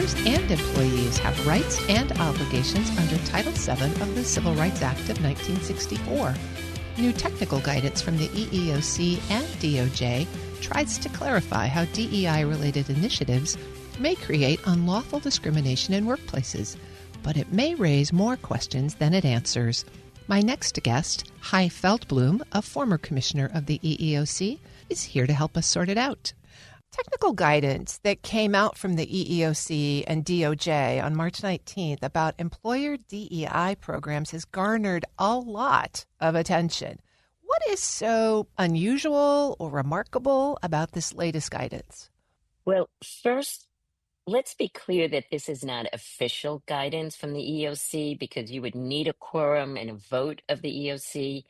Employers and employees have rights and obligations under Title VII of the Civil Rights Act of 1964. New technical guidance from the EEOC and DOJ tries to clarify how DEI-related initiatives may create unlawful discrimination in workplaces, but it may raise more questions than it answers. My next guest, Hy Feldblum, a former commissioner of the EEOC, is here to help us sort it out. Technical guidance that came out from the EEOC and DOJ on March 19th about employer DEI programs has garnered a lot of attention. What is so unusual or remarkable about this latest guidance? Well, first, let's be clear that this is not official guidance from the EEOC because you would need a quorum and a vote of the EEOC.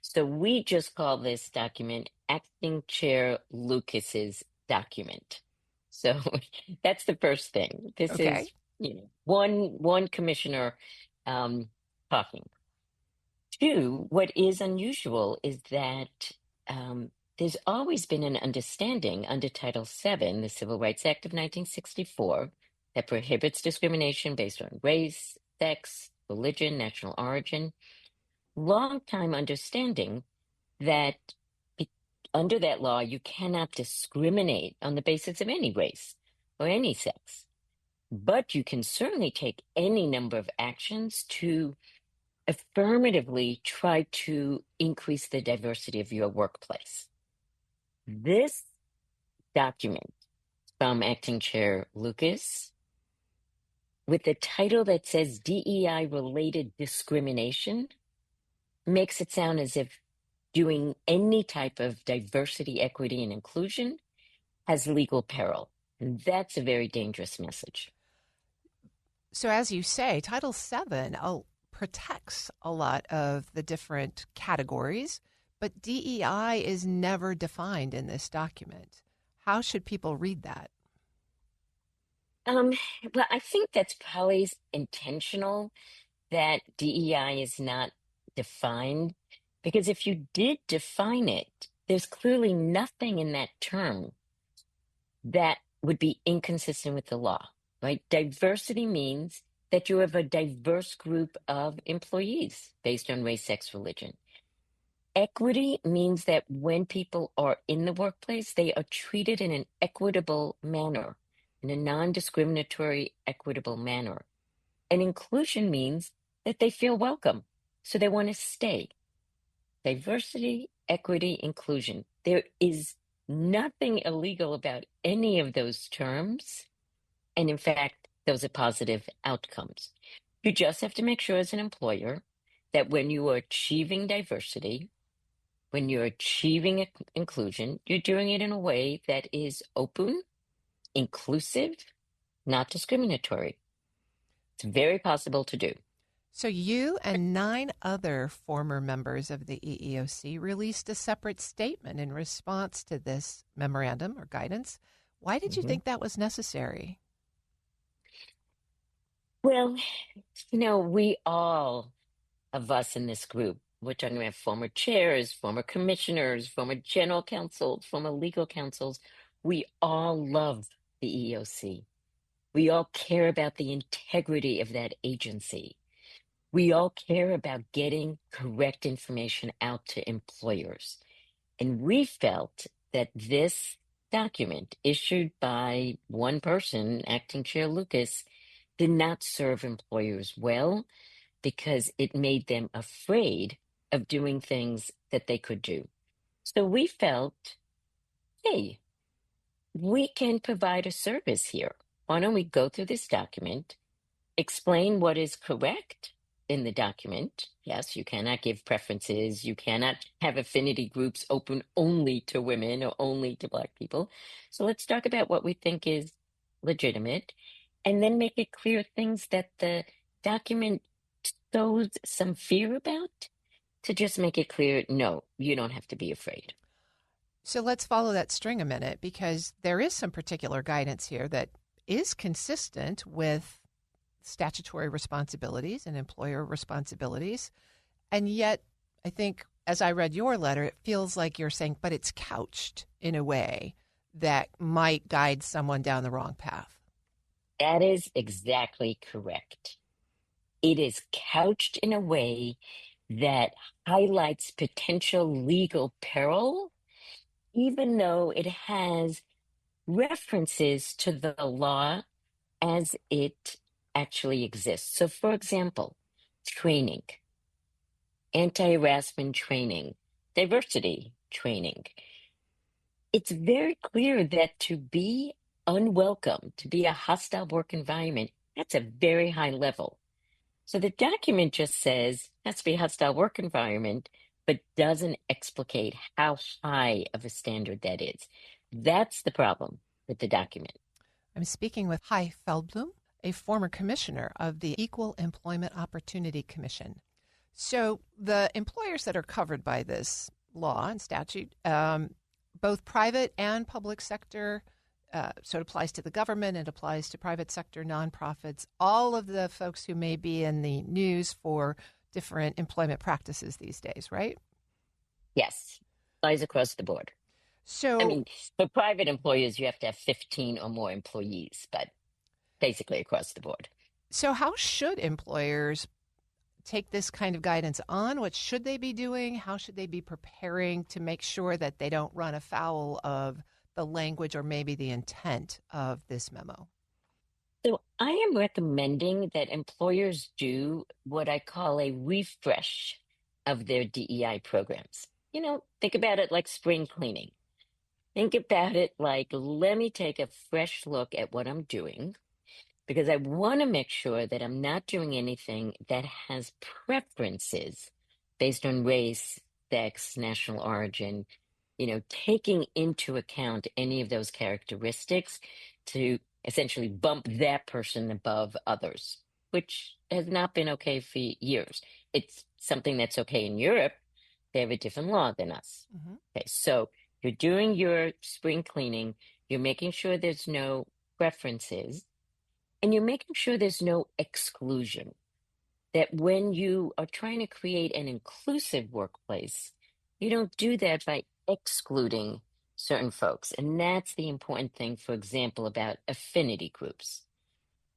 So we just call this document Acting Chair Lucas's document. So that's the first thing. This is, one commissioner talking. Two, what is unusual is that there's always been an understanding under Title VII, the Civil Rights Act of 1964, that prohibits discrimination based on race, sex, religion, national origin. Long-time understanding that under that law, you cannot discriminate on the basis of any race or any sex. But you can certainly take any number of actions to affirmatively try to increase the diversity of your workplace. This document from Acting Chair Lucas, with the title that says DEI-related discrimination, makes it sound as if doing any type of diversity, equity, and inclusion has legal peril. And that's a very dangerous message. So as you say, Title VII protects a lot of the different categories, but DEI is never defined in this document. How should people read that? Well, I think that's probably intentional that DEI is not defined, because if you did define it, there's clearly nothing in that term that would be inconsistent with the law, right? Diversity means that you have a diverse group of employees based on race, sex, religion. Equity means that when people are in the workplace, they are treated in an equitable manner, in a non-discriminatory, equitable manner. And inclusion means that they feel welcome, so they want to stay. Diversity, equity, inclusion. There is nothing illegal about any of those terms. And in fact, those are positive outcomes. You just have to make sure as an employer that when you are achieving diversity, when you're achieving inclusion, you're doing it in a way that is open, inclusive, not discriminatory. It's very possible to do. So you and 9 other former members of the EEOC released a separate statement in response to this memorandum or guidance. Why did you think that was necessary? Well, we all of us in this group, we're talking about former chairs, former commissioners, former general counsels, former legal counsels. We all love the EEOC. We all care about the integrity of that agency. We all care about getting correct information out to employers. And we felt that this document issued by one person, Acting Chair Lucas, did not serve employers well because it made them afraid of doing things that they could do. So we felt, hey, we can provide a service here. Why don't we go through this document, explain what is correct in the document? Yes, you cannot give preferences. You cannot have affinity groups open only to women or only to Black people. So let's talk about what we think is legitimate and then make it clear things that the document sows some fear about, to just make it clear, no, you don't have to be afraid. So let's follow that string a minute, because there is some particular guidance here that is consistent with statutory responsibilities and employer responsibilities. And yet, I think, as I read your letter, it feels like you're saying, but it's couched in a way that might guide someone down the wrong path. That is exactly correct. It is couched in a way that highlights potential legal peril, even though it has references to the law as it actually exists. So, for example, training, anti-harassment training, diversity training. It's very clear that to be unwelcome, to be a hostile work environment, that's a very high level. So the document just says has to be a hostile work environment, but doesn't explicate how high of a standard that is. That's the problem with the document. I'm speaking with Hi Feldblum, a former commissioner of the Equal Employment Opportunity Commission. So the employers that are covered by this law and statute, both private and public sector, so it applies to the government, it applies to private sector, nonprofits, all of the folks who may be in the news for different employment practices these days, right? Yes, applies across the board. I So, mean, for private employers, you have to have 15 or more employees, but basically across the board. so how should employers take this kind of guidance on? What should they be doing? How should they be preparing to make sure that they don't run afoul of the language or maybe the intent of this memo? So I am recommending that employers do what I call a refresh of their DEI programs. Think about it like spring cleaning. Think about it like, let me take a fresh look at what I'm doing because I want to make sure that I'm not doing anything that has preferences based on race, sex, national origin, taking into account any of those characteristics to essentially bump that person above others, which has not been okay for years. It's something that's okay in Europe. They have a different law than us. Mm-hmm. Okay, so you're doing your spring cleaning, you're making sure there's no preferences, and you're making sure there's no exclusion. That when you are trying to create an inclusive workplace, you don't do that by excluding certain folks. And that's the important thing, for example, about affinity groups.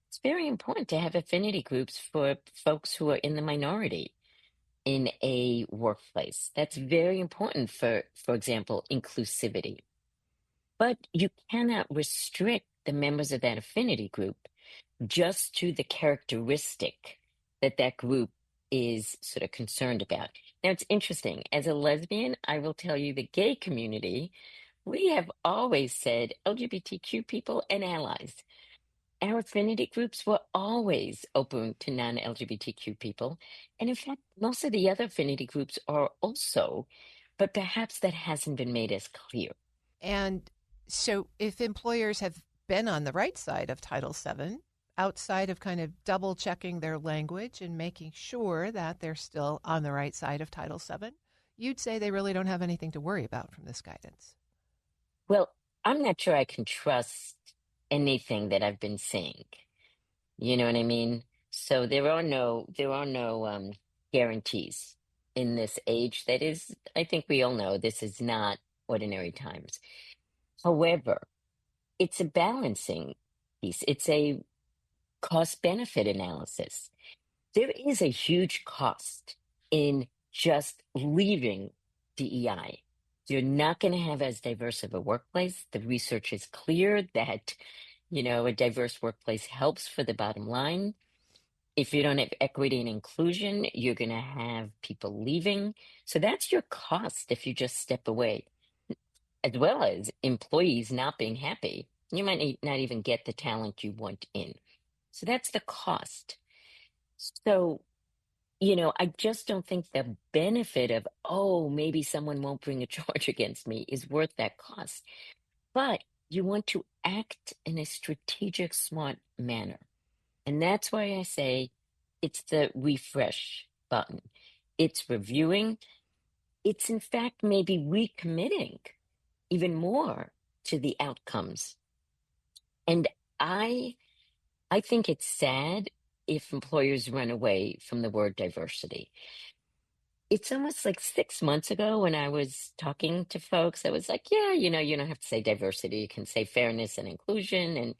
It's very important to have affinity groups for folks who are in the minority in a workplace. That's very important for example, inclusivity. But you cannot restrict the members of that affinity group just to the characteristic that that group is sort of concerned about. Now, it's interesting. As a lesbian, I will tell you the gay community, we have always said LGBTQ people and allies. Our affinity groups were always open to non-LGBTQ people. And in fact, most of the other affinity groups are also, but perhaps that hasn't been made as clear. And so if employers have been on the right side of Title VII, outside of kind of double checking their language and making sure that they're still on the right side of Title VII, you'd say they really don't have anything to worry about from this guidance. Well, I'm not sure I can trust anything that I've been seeing. You know what I mean? So there are no guarantees in this age. That is, I think we all know this is not ordinary times. However, it's a balancing piece. It's a cost benefit analysis. There is a huge cost in just leaving DEI. You're not going to have as diverse of a workplace. The research is clear that, a diverse workplace helps for the bottom line. If you don't have equity and inclusion, you're going to have people leaving. So that's your cost if you just step away, as well as employees not being happy. You might not even get the talent you want in. So that's the cost. So, I just don't think the benefit of, oh, maybe someone won't bring a charge against me is worth that cost. But you want to act in a strategic, smart manner. And that's why I say it's the refresh button. It's reviewing. It's in fact maybe recommitting even more to the outcomes. And I think it's sad if employers run away from the word diversity. It's almost like 6 months ago when I was talking to folks, I was like, yeah, you don't have to say diversity. You can say fairness and inclusion. And